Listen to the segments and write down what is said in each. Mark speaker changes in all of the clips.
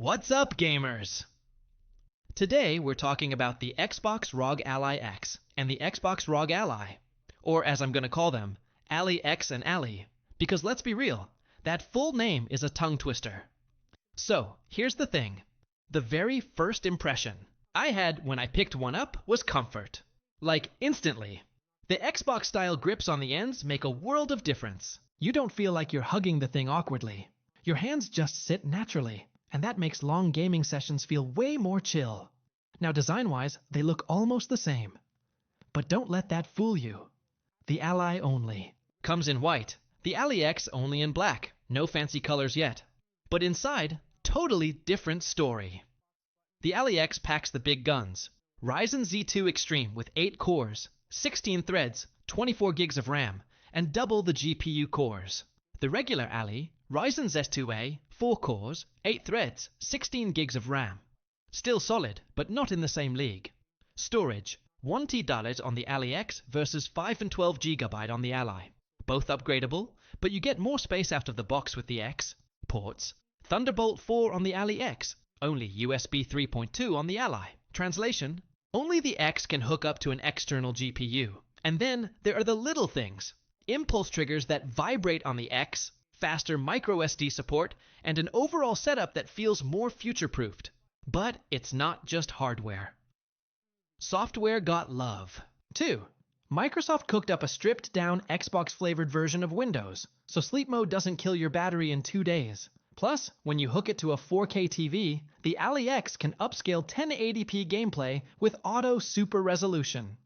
Speaker 1: What's up, gamers? Today we're talking about the Xbox ROG Ally X and the Xbox ROG Ally, or as I'm going to call them, Ally X and Ally, because let's be real, that full name is a tongue twister. So, here's the thing. The very first impression I had when I picked one up was comfort. Like, instantly. The Xbox-style grips on the ends make a world of difference. You don't feel like you're hugging the thing awkwardly. Your hands just sit naturally, and that makes long gaming sessions feel way more chill. Now, design-wise, they look almost the same. But don't let that fool you. The Ally only comes in white, the Ally X only in black, no fancy colors yet. But inside, totally different story. The Ally X packs the big guns. Ryzen Z2 Extreme with 8 cores, 16 threads, 24 gigs of RAM, and double the GPU cores. The regular Ally, Ryzen Z2A, 4 cores, 8 threads, 16 gigs of RAM. Still solid, but not in the same league. Storage, 1 TB on the Ally X versus 5 and 12 GB on the Ally. Both upgradable, but you get more space out of the box with the X. Ports, Thunderbolt 4 on the Ally X, only USB 3.2 on the Ally. Translation, only the X can hook up to an external GPU. And then there are the little things. Impulse triggers that vibrate on the X, faster microSD support, and an overall setup that feels more future-proofed. But it's not just hardware. Software got love, too. Microsoft cooked up a stripped-down Xbox-flavored version of Windows, so sleep mode doesn't kill your battery in 2 days. Plus, when you hook it to a 4K TV, the Ally X can upscale 1080p gameplay with auto super resolution.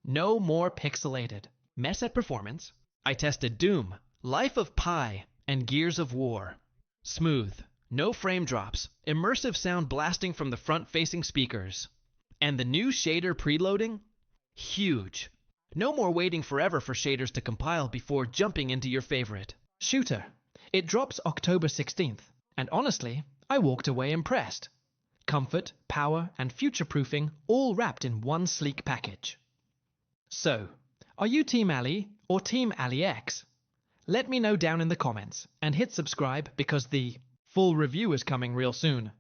Speaker 1: No more pixelated. Mess at performance. I tested Doom, Life of Pi, and Gears of War. Smooth. No frame drops. Immersive sound blasting from the front-facing speakers. And the new shader preloading? Huge. No more waiting forever for shaders to compile before jumping into your favorite shooter. It drops October 16th, and honestly, I walked away impressed. Comfort, power, and future-proofing all wrapped in one sleek package. So, are you Team Ally or Team Ally X? Let me know down in the comments, and hit subscribe because the full review is coming real soon.